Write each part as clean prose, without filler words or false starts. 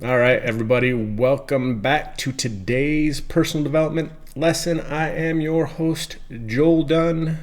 All right, everybody, welcome back to today's personal development lesson. I am your host, Joel Dunn.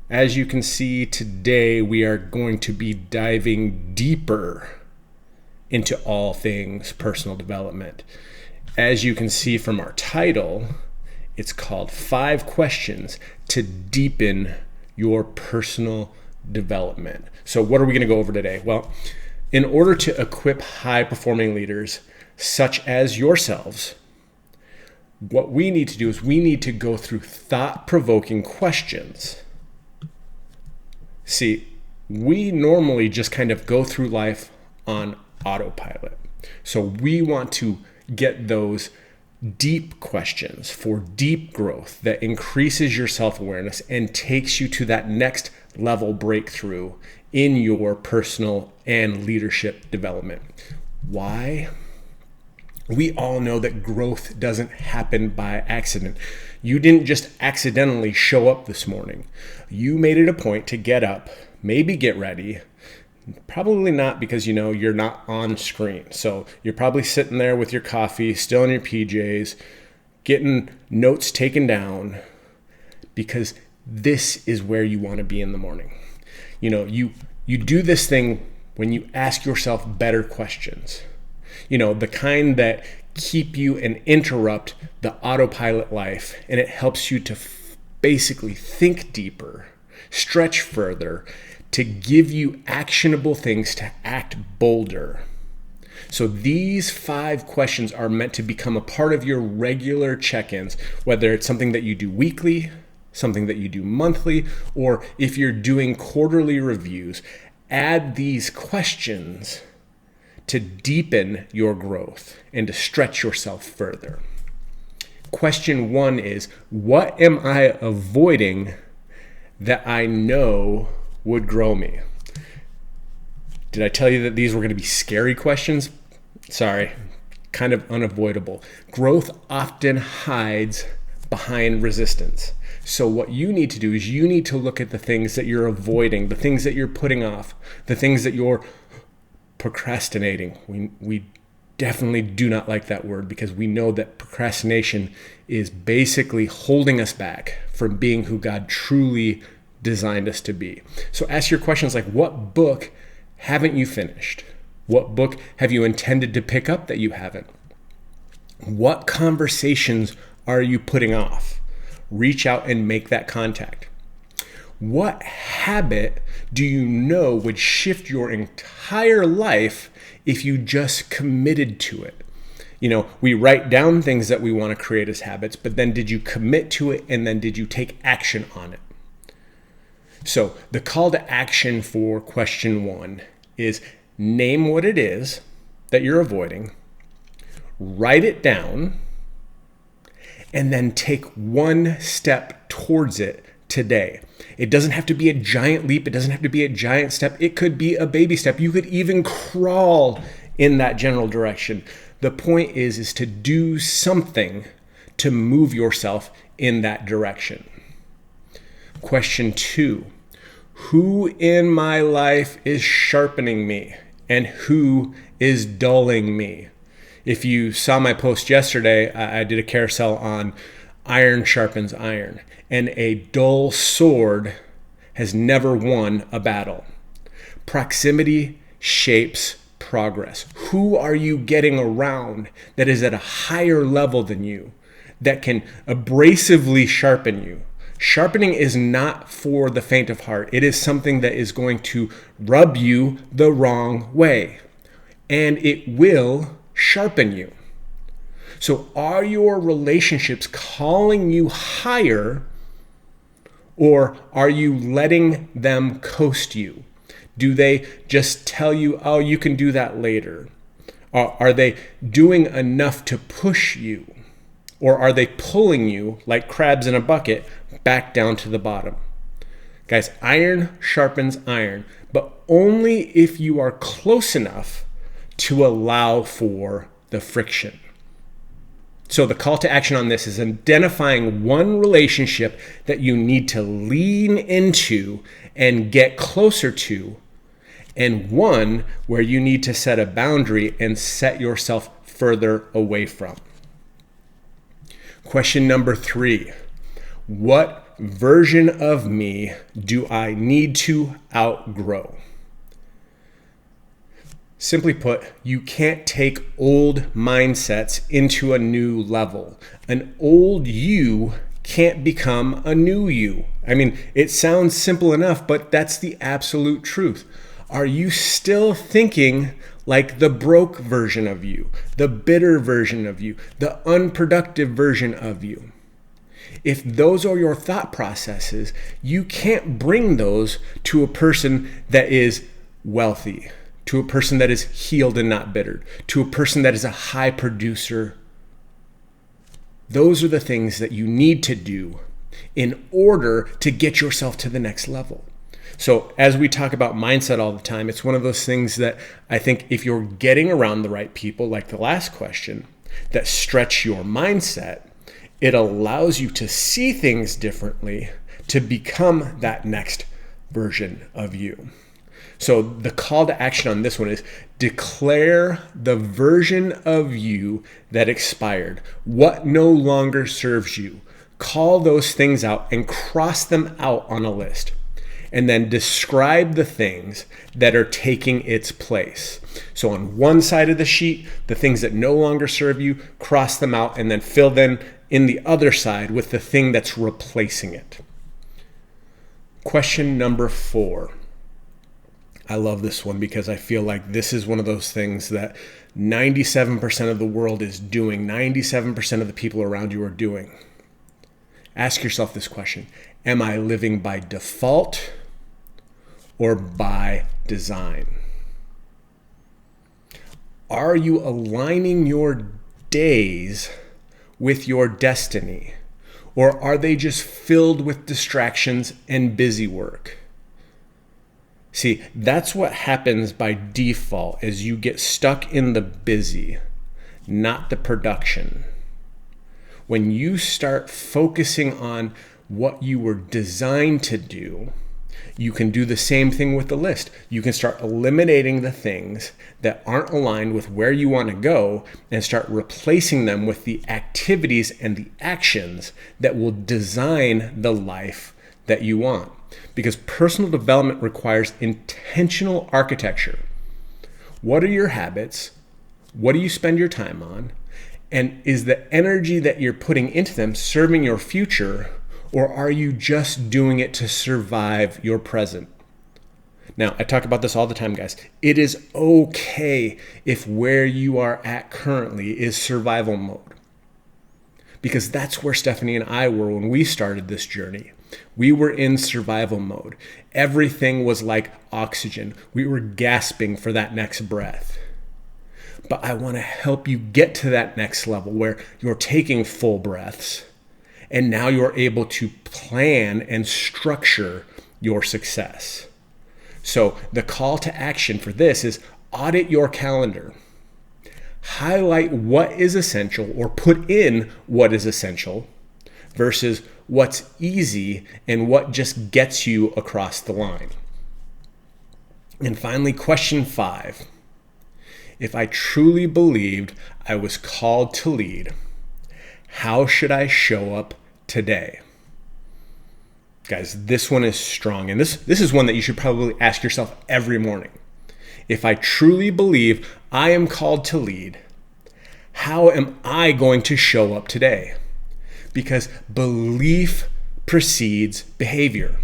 As you can see, today we are going to be diving deeper into all things personal development. As you can see from our title, it's called 5 Questions to Deepen Your Personal Development. So what are we going to go over today? Well, in order to equip high-performing leaders such as yourselves, what we need to do is we need to go through thought-provoking questions. See, we normally just kind of go through life on autopilot. So we want to get those deep questions for deep growth that increases your self-awareness and takes you to that next level breakthrough in your personal and leadership development. Why? We all know that growth doesn't happen by accident. You didn't just accidentally show up this morning. You made it a point to get up, maybe get ready. Probably not because you're not on screen. So you're probably sitting there with your coffee, still in your PJs, getting notes taken down because this is where you want to be in the morning. You do this thing when you ask yourself better questions. The kind that keep you and interrupt the autopilot life, and it helps you to basically think deeper, stretch further, to give you actionable things to act bolder. So these 5 questions are meant to become a part of your regular check-ins, whether it's something that you do weekly, something that you do monthly, or if you're doing quarterly reviews. Add these questions to deepen your growth and to stretch yourself further. Question 1 is, what am I avoiding that I know would grow me? Did I tell you that these were going to be scary questions? Sorry, kind of unavoidable. Growth often hides behind resistance. So what you need to do is you need to look at the things that you're avoiding, the things that you're putting off, the things that you're procrastinating. We definitely do not like that word because we know that procrastination is basically holding us back from being who God truly designed us to be. So ask your questions like, what book haven't you finished? What book have you intended to pick up that you haven't? What conversations are you putting off? Reach out and make that contact. What habit do you know would shift your entire life if you just committed to it? We write down things that we want to create as habits, but then did you commit to it, and then did you take action on it? So the call to action for question 1 is name what it is that you're avoiding, write it down, and then take 1 step towards it today. It doesn't have to be a giant leap. It doesn't have to be a giant step. It could be a baby step. You could even crawl in that general direction. The point is to do something to move yourself in that direction. Question 2, who in my life is sharpening me and who is dulling me? If you saw my post yesterday, I did a carousel on iron sharpens iron, and a dull sword has never won a battle. Proximity shapes progress. Who are you getting around that is at a higher level than you, that can abrasively sharpen you? Sharpening is not for the faint of heart. It is something that is going to rub you the wrong way, and it will sharpen you. So are your relationships calling you higher, or are you letting them coast you? Do they just tell you, oh, you can do that later? Are they doing enough to push you? Or are they pulling you like crabs in a bucket back down to the bottom? Guys, iron sharpens iron, but only if you are close enough to allow for the friction. So the call to action on this is identifying one relationship that you need to lean into and get closer to, and one where you need to set a boundary and set yourself further away from. Question number 3. What version of me do I need to outgrow? Simply put, you can't take old mindsets into a new level. An old you can't become a new you. I mean, it sounds simple enough, but that's the absolute truth. Are you still thinking like the broke version of you, the bitter version of you, the unproductive version of you? If those are your thought processes, you can't bring those to a person that is wealthy, to a person that is healed and not bitter, to a person that is a high producer. Those are the things that you need to do in order to get yourself to the next level. So as we talk about mindset all the time, it's one of those things that I think if you're getting around the right people, like the last question, that stretch your mindset, it allows you to see things differently to become that next version of you. So the call to action on this one is declare the version of you that expired, what no longer serves you. Call those things out and cross them out on a list. And then describe the things that are taking its place. So on one side of the sheet, the things that no longer serve you, cross them out and then fill them in the other side with the thing that's replacing it. Question number 4. I love this one because I feel like this is one of those things that 97% of the world is doing, 97% of the people around you are doing. Ask yourself this question: am I living by default or by design? Are you aligning your days with your destiny, or are they just filled with distractions and busy work? See, that's what happens by default, is you get stuck in the busy, not the production. When you start focusing on what you were designed to do, you can do the same thing with the list. You can start eliminating the things that aren't aligned with where you want to go and start replacing them with the activities and the actions that will design the life that you want. Because personal development requires intentional architecture. What are your habits? What do you spend your time on? And is the energy that you're putting into them serving your future, or are you just doing it to survive your present? Now, I talk about this all the time, guys. It is okay if where you are at currently is survival mode. Because that's where Stephanie and I were when we started this journey. We were in survival mode. Everything was like oxygen. We were gasping for that next breath. But I want to help you get to that next level where you're taking full breaths and now you're able to plan and structure your success. So the call to action for this is audit your calendar. Highlight what is essential or put in what is essential versus what's easy and what just gets you across the line. And finally, question 5. If I truly believed I was called to lead, how should I show up today? Guys, this one is strong. And this is one that you should probably ask yourself every morning. If I truly believe I am called to lead, how am I going to show up today? Because belief precedes behavior.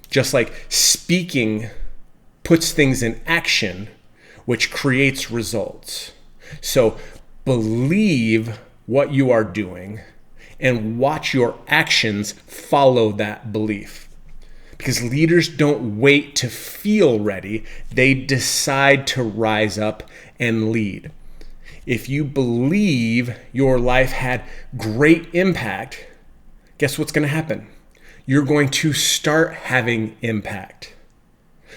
Just like speaking puts things in action, which creates results. So believe what you are doing and watch your actions follow that belief. Because leaders don't wait to feel ready, they decide to rise up and lead. If you believe your life had great impact, guess what's going to happen? You're going to start having impact.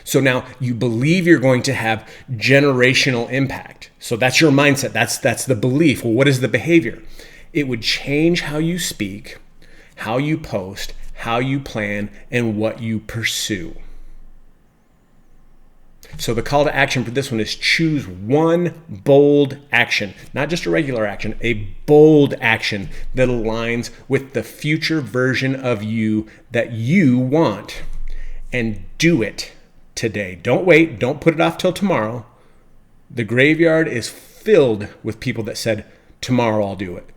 So now you believe you're going to have generational impact. So that's your mindset. That's the belief. Well, what is the behavior? It would change how you speak, how you post, how you plan, and what you pursue. So the call to action for this one is choose one bold action, not just a regular action, a bold action that aligns with the future version of you that you want, and do it today. Don't wait. Don't put it off till tomorrow. The graveyard is filled with people that said, tomorrow I'll do it.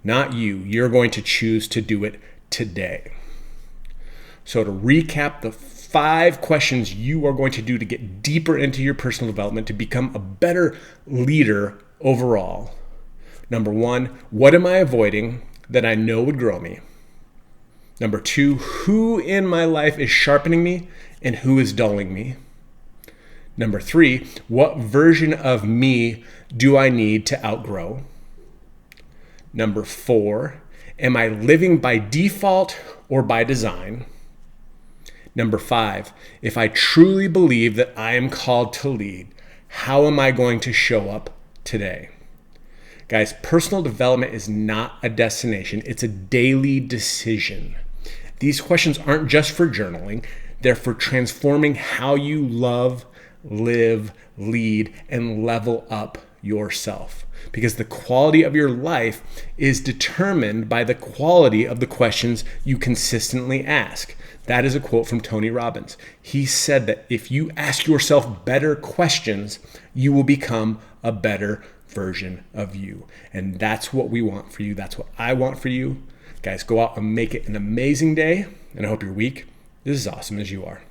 Not you. You're going to choose to do it today. So to recap the 5 questions you are going to do to get deeper into your personal development to become a better leader overall. Number 1, what am I avoiding that I know would grow me? Number 2, who in my life is sharpening me and who is dulling me? Number 3, what version of me do I need to outgrow? Number 4, am I living by default or by design? Number 5, if I truly believe that I am called to lead, how am I going to show up today? Guys, personal development is not a destination. It's a daily decision. These questions aren't just for journaling. They're for transforming how you love, live, lead, and level up yourself. Because the quality of your life is determined by the quality of the questions you consistently ask. That is a quote from Tony Robbins. He said that if you ask yourself better questions, you will become a better version of you. And that's what we want for you. That's what I want for you. Guys, go out and make it an amazing day. And I hope your week is as awesome as you are.